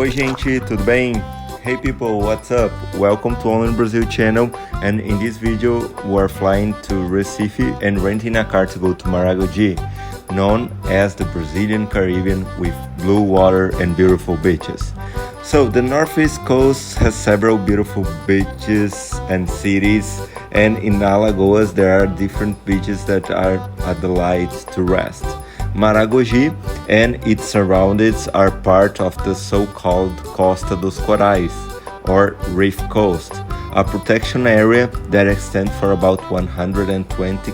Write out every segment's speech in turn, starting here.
Oi gente, tudo bem? Hey people, what's up? Welcome to Only Brazil channel, and in this video we are flying to Recife and renting a car to go to Maragogi, known as the Brazilian Caribbean with blue water and beautiful beaches. So the northeast coast has several beautiful beaches and cities, and in Alagoas there are different beaches that are a delight to rest. Maragogi and its surroundings are part of the so-called Costa dos Corais, or Reef Coast, a protection area that extends for about 120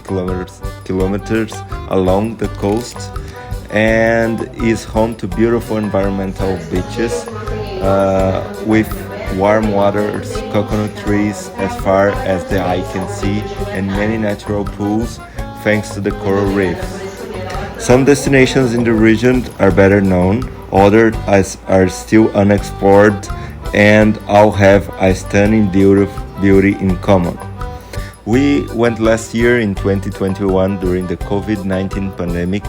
kilometers along the coast and is home to beautiful environmental beaches with warm waters, coconut trees as far as the eye can see, and many natural pools thanks to the coral reefs. Some destinations in the region are better known, others are still unexplored, and all have a stunning beauty in common. We went last year in 2021 during the COVID-19 pandemic,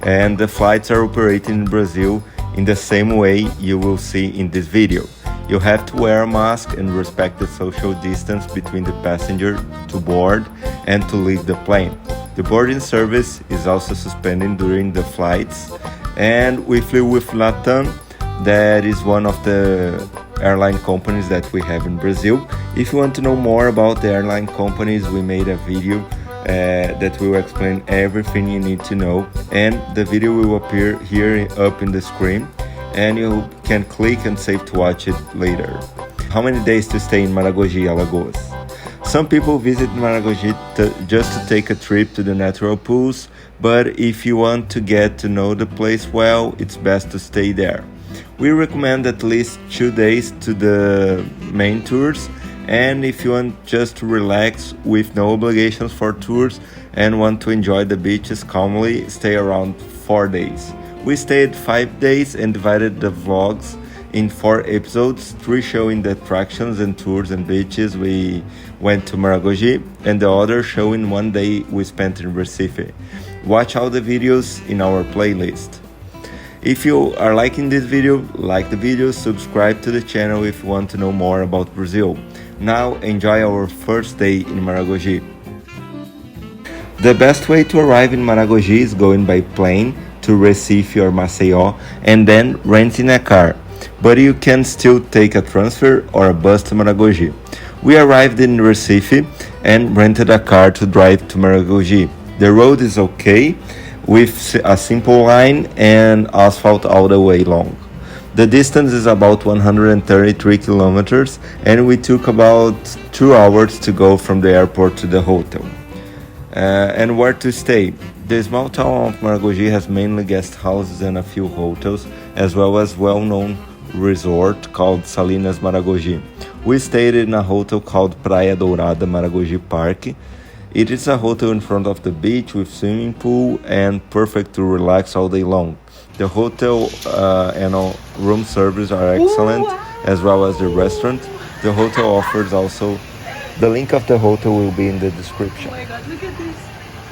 and the flights are operating in Brazil in the same way you will see in this video. You have to wear a mask and respect the social distance between the passenger to board and to leave the plane. The boarding service is also suspended during the flights, and we flew with LATAM, that is one of the airline companies that we have in Brazil. If you want to know more about the airline companies, we made a video that will explain everything you need to know, and the video will appear here up in the screen, and you can click and save to watch it later. How many days to stay in Maragogi, Alagoas? Some people visit Maragogi just to take a trip to the natural pools, but if you want to get to know the place well, it's best to stay there. We recommend at least 2 days to the main tours, and if you want just to relax with no obligations for tours and want to enjoy the beaches calmly, stay around 4 days. We stayed 5 days and divided the vlogs in 4 episodes, 3 showing the attractions and tours and beaches we went to Maragogi, and the other showing 1 day we spent in Recife. Watch all the videos in our playlist. If you are liking this video, like the video, subscribe to the channel if you want to know more about Brazil. Now enjoy our first day in Maragogi. The best way to arrive in Maragogi is going by plane to Recife or Maceió and then renting a car, but you can still take a transfer or a bus to Maragogi. We arrived in Recife and rented a car to drive to Maragogi. The road is okay, with a simple line and asphalt all the way long. The distance is about 133 kilometers, and we took about 2 hours to go from the airport to the hotel. And where to stay? The small town of Maragogi has mainly guest houses and a few hotels, as well as well-known resort called Salinas Maragogi. We stayed in a hotel called Praia Dourada Maragogi Park. It is a hotel in front of the beach with swimming pool and perfect to relax all day long. The hotel and all room service are excellent, as well as the restaurant. The hotel offers also. The link of the hotel will be in the description. Oh my god, look at this.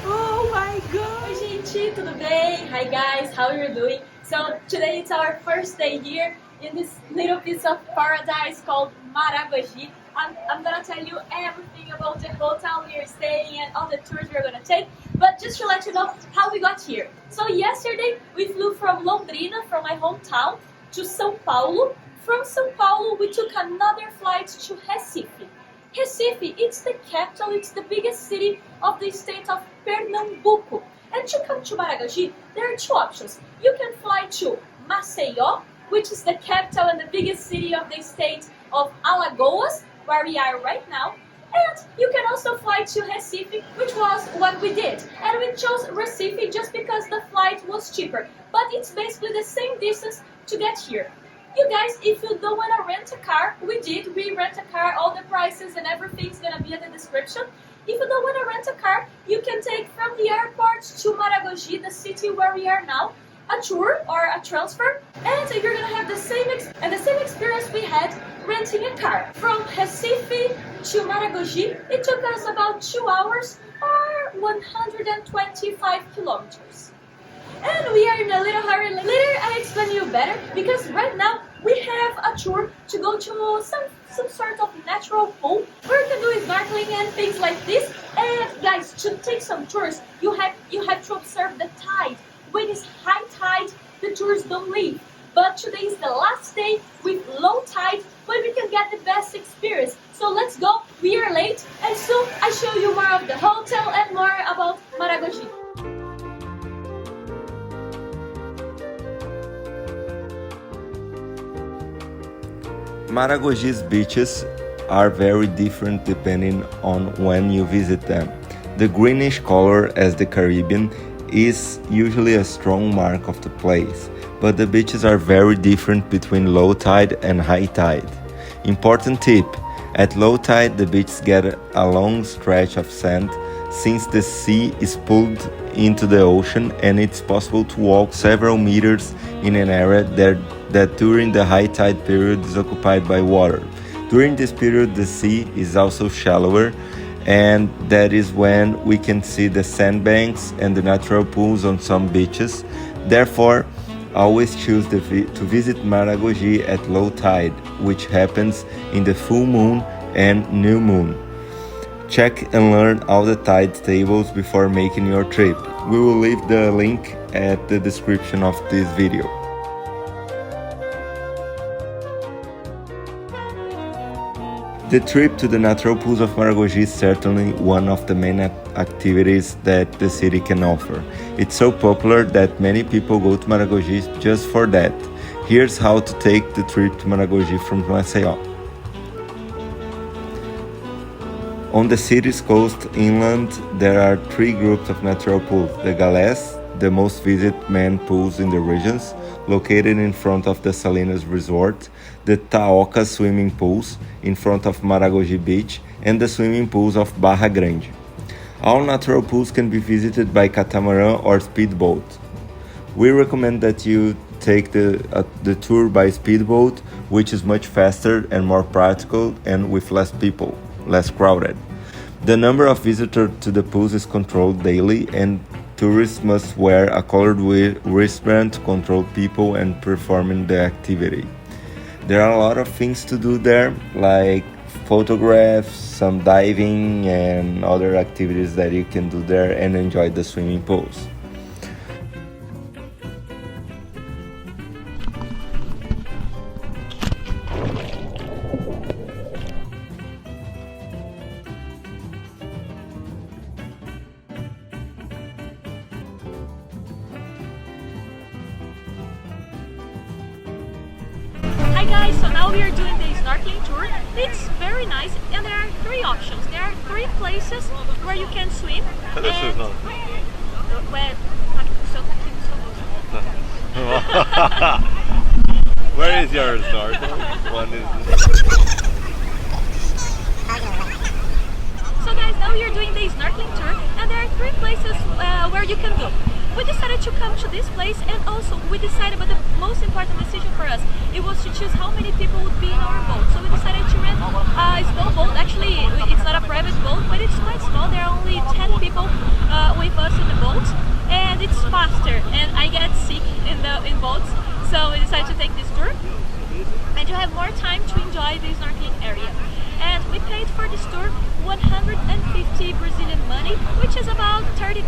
Oh my god. Oi gente, tudo bem? Hi guys, how are you doing? So today it's our first day here in this little piece of paradise called Maragogi. I'm gonna tell you everything about the hotel we are staying and all the tours we're gonna take, but just to let you know how we got here. So yesterday we flew from Londrina, from my hometown, to São Paulo. From São Paulo we took another flight to Recife. Recife, it's the capital, it's the biggest city of the state of Pernambuco. And to come to Maragogi, there are 2 options. You can fly to Maceió, which is the capital and the biggest city of the state of Alagoas, where we are right now. And you can also fly to Recife, which was what we did. And we chose Recife just because the flight was cheaper. But it's basically the same distance to get here. You guys, if you don't want to rent a car, we rent a car, all the prices and everything's gonna be in the description. If you don't want to rent a car, you can take from the airport to Maragogi, the city where we are now, a tour or a transfer, and you're gonna have the same experience we had renting a car. From Recife to Maragogi, it took us about 2 hours or 125 kilometers. And we are in a little hurry. Later I explain you better, because right now we have a tour to go to some sort of natural pool where you can do snorkeling and things like this. And guys, to take some tours, you have to observe the tide. When it's high tide, the tours don't leave. But today is the last day with low tide, when we can get the best experience. So let's go. We are late, and soon I show you more of the hotel and more about Maragogi. Maragogi's beaches are very different depending on when you visit them. The greenish color, as the Caribbean, is usually a strong mark of the place, but the beaches are very different between low tide and high tide. Important tip: at low tide the beaches get a long stretch of sand since the sea is pulled into the ocean, and it's possible to walk several meters in an area that during the high tide period is occupied by water. During this period the sea is also shallower, and that is when we can see the sandbanks and the natural pools on some beaches. Therefore, always choose to visit Maragogi at low tide, which happens in the full moon and new moon. Check and learn all the tide tables before making your trip. We will leave the link at the description of this video. The trip to the natural pools of Maragogi is certainly one of the main activities that the city can offer. It's so popular that many people go to Maragogi just for that. Here's how to take the trip to Maragogi from Maceió. On the city's coast inland, there are three groups of natural pools: the Galés, the most visited man pools in the regions, located in front of the Salinas Resort, the Taoca swimming pools in front of Maragogi Beach, and the swimming pools of Barra Grande. All natural pools can be visited by catamaran or speedboat. We recommend that you take the tour by speedboat, which is much faster and more practical and with less people, less crowded. The number of visitors to the pools is controlled daily, and tourists must wear a colored wristband to control people and performing the activity. There are a lot of things to do there, like photographs, some diving, and other activities that you can do there and enjoy the swimming pools. Hi guys, so now we are doing the snorkeling tour. It's very nice, and there are three options. There are three places where you can swim. Where is your snorkel? One is. So guys, now we are doing the snorkeling tour, and there are three places where you can go. We decided to come to this place, and also we decided, but the most important decision for us, it was to choose how many people would be in our boat. So we decided to rent a small boat. Actually, it's not a private boat, but it's quite small. There are only 10 people with us in the boat, and it's faster. And I get sick in boats, so we decided to take this tour and to have more time to enjoy the snorkeling area. And we paid for this tour 150 Brazilian money, which is about $30.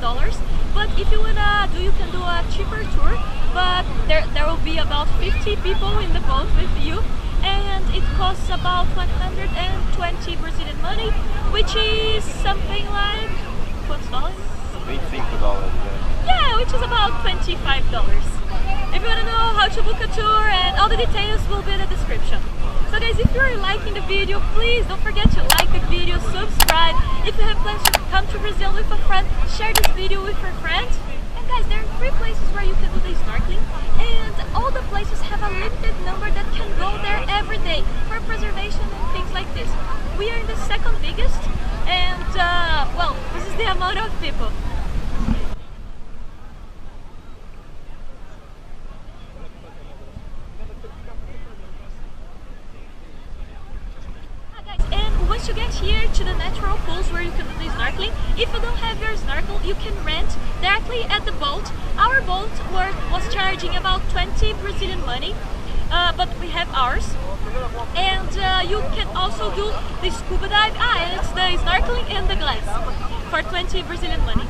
But if you wanna you can do a cheaper tour, but there will be about 50 people in the boat with you, and it costs about 120 Brazilian money, which is something like $25. Yeah, which is about $25. If you wanna know how to book a tour, and all the details will be in the description. So guys, if you are liking the video, please don't forget to like the video, subscribe. If you have plans to come to Brazil with a friend, share this video with your friends. And guys, there are three places where you can do the snorkeling, and all the places have a limited number that can go there every day for preservation and things like this. We are in the second biggest, and well, this is the amount of people. Once you get here to the natural pools where you can do the snorkeling, if you don't have your snorkel, you can rent directly at the boat. Our boat was charging about 20 Brazilian money, but we have ours. And you can also do the scuba dive, and it's the snorkeling and the glass for 20 Brazilian money.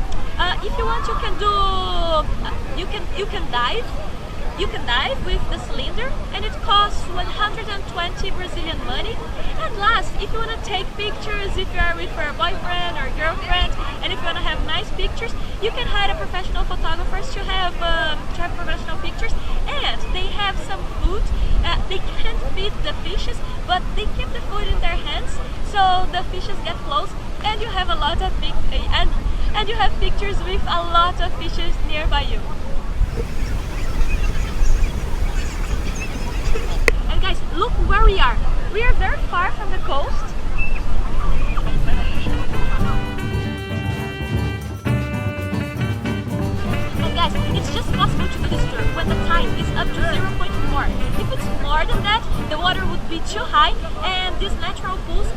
If you want, you can do, you can dive. You can dive with the cylinder, and it costs 120 Brazilian money. And last, if you want to take pictures, if you are with your boyfriend or girlfriend, and if you want to have nice pictures, you can hire a professional photographers to have professional pictures. And they have some food. They can't feed the fishes, but they keep the food in their hands, so the fishes get close, and you have a lot of and you have pictures with a lot of fishes nearby you. And guys, look where we are. We are very far from the coast. And guys, it's just possible to do this tour when the tide is up to 0.4. If it's more than that, the water would be too high, and these natural pools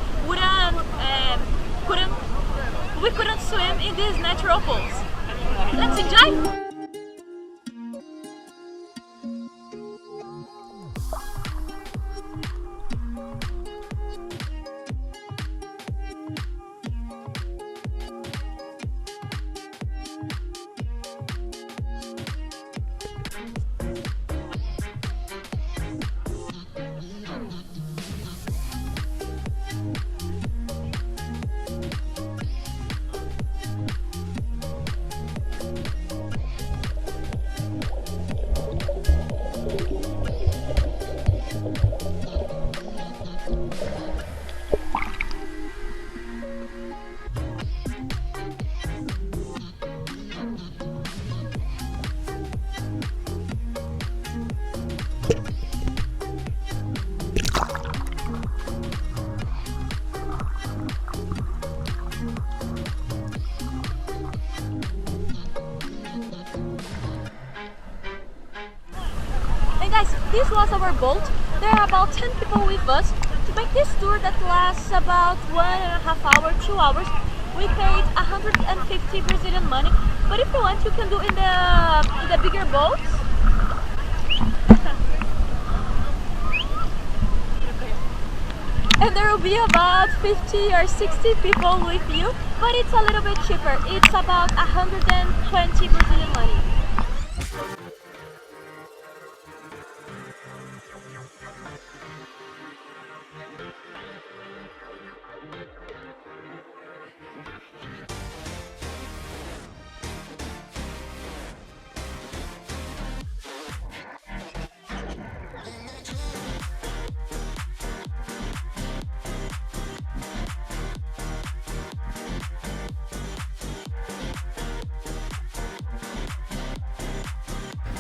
we couldn't swim in these natural pools. Let's enjoy! And guys, this was our boat. There are about 10 people with us. To make this tour that lasts about 1.5 hours, 2 hours, we paid 150 Brazilian money. But if you want, you can do in the bigger boats. And there will be about 50 or 60 people with you, but it's a little bit cheaper. It's about 120 Brazilian money.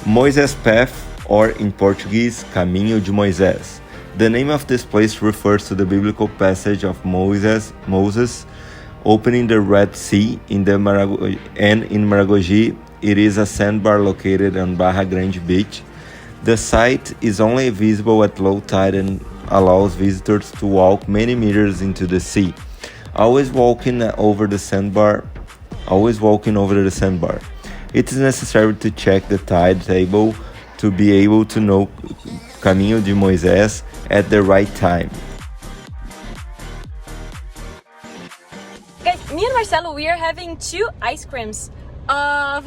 Moises Path, or in Portuguese, Caminho de Moises. The name of this place refers to the biblical passage of Moses opening the Red Sea in Maragogi. It is a sandbar located on Barra Grande Beach. The site is only visible at low tide and allows visitors to walk many meters into the sea, always walking over the sandbar. It is necessary to check the tide table to be able to know Caminho de Moises at the right time. Guys, me and Marcelo, we are having 2 ice creams of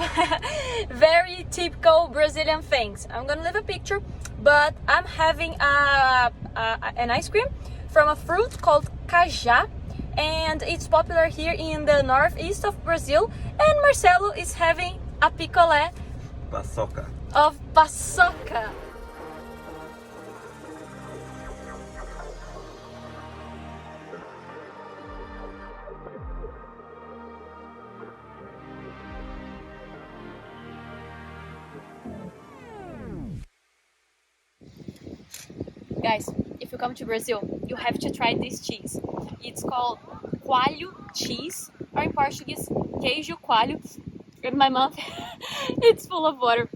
very typical Brazilian things. I'm gonna leave a picture, but I'm having an ice cream from a fruit called CAJA, and it's popular here in the northeast of Brazil. And Marcelo is having a picolé of paçoca. Guys, if you come to Brazil, you have to try this cheese. It's called Coalho cheese, or in Portuguese, queijo coalho. In my mouth, it's full of water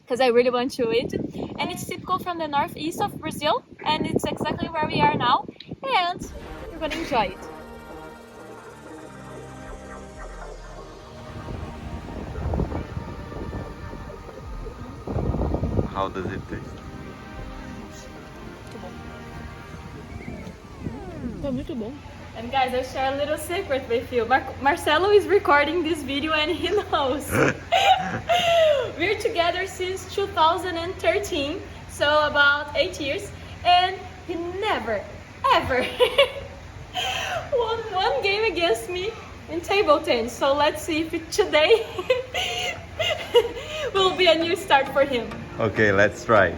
because I really want to eat it. And it's typical from the northeast of Brazil, and it's exactly where we are now, and you're gonna enjoy it. How does it taste? muito bom. Tá muito bom. And guys, I share a little secret with you. Marcelo is recording this video and he knows. We're together since 2013, so about 8 years, and he never, ever won one game against me in table tennis. So let's see if today will be a new start for him. Okay, let's try.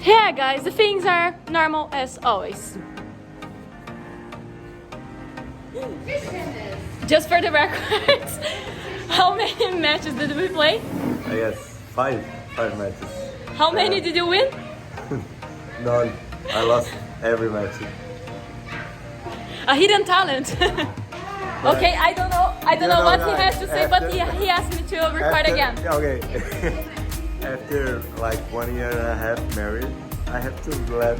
Yeah, guys, the things are normal as always. Just for the records, how many matches did we play? I guess five matches. How many did you win? None. I lost every match. A hidden talent. Okay, I don't know what he has to say, but he asked me to record again. Okay. After like 1 year and a half married, I have to let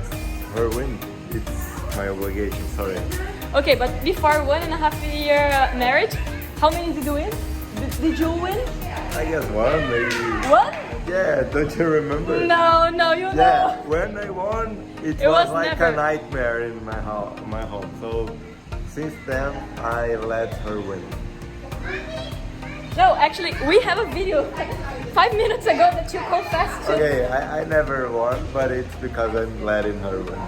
her win. It's my obligation, sorry. Okay, but before 1.5 year marriage, how many did you win? Did you win? I guess one, maybe. What? Yeah, don't you remember? No, you know. Yeah, when I won, it was like never a nightmare in my home. So since then, I let her win. No, actually, we have a video 5 minutes ago that you confessed to. Okay, I never won, but it's because I'm letting her win.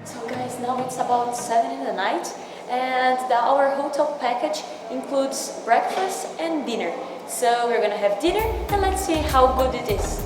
So guys, now it's about 7 in the night, and our hotel package includes breakfast and dinner. So we're gonna have dinner and let's see how good it is.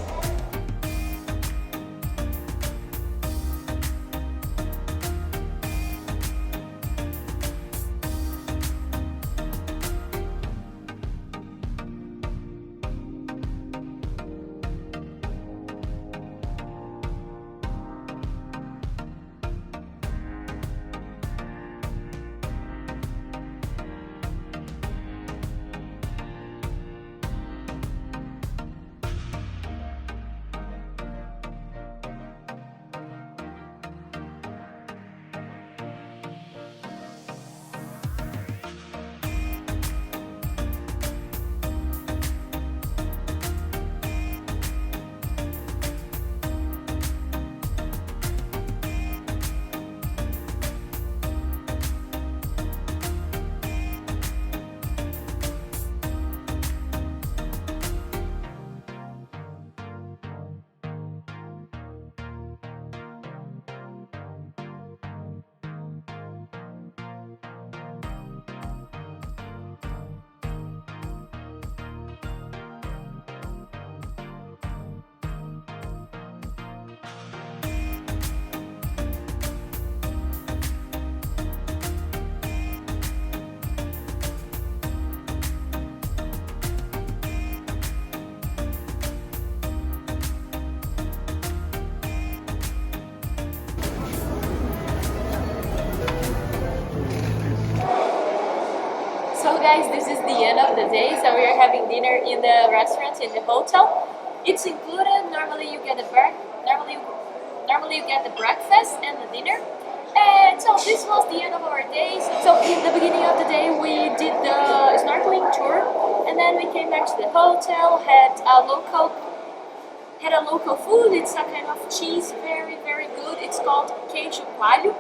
So guys, this is the end of the day. So we are having dinner in the restaurant in the hotel. It's included. Normally you get the normally you get the breakfast and the dinner. And so this was the end of our day. So in the beginning of the day we did the snorkeling tour, and then we came back to the hotel, had a local food. It's a kind of cheese, very good. It's called Coalho.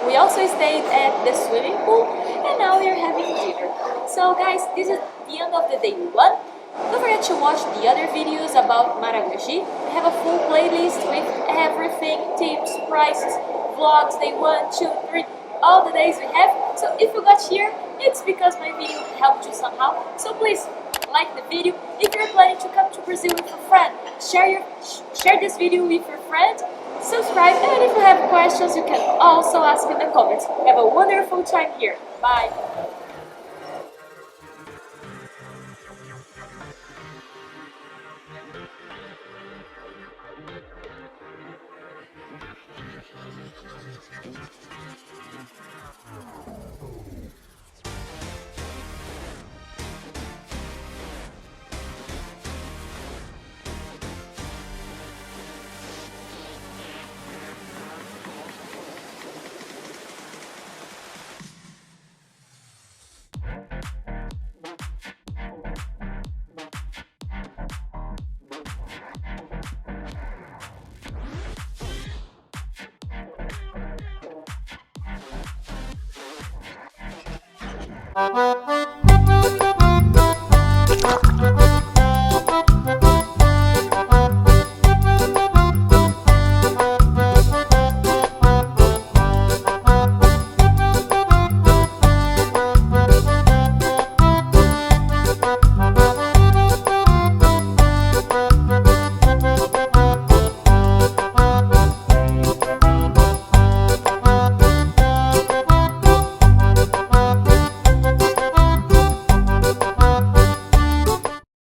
We also stayed at the swimming pool, and now we are having dinner. So guys, this is the end of the day 1. Don't forget to watch the other videos about Maragogi. We have a full playlist with everything, tips, prices, vlogs, day 1, 2, 3, all the days we have. So if you got here, it's because my video helped you somehow. So please like the video. If you're planning to come to Brazil with a friend, share this video with your friend. Subscribe, and if you have questions, you can also ask in the comments. Have a wonderful time here. Bye! Bye.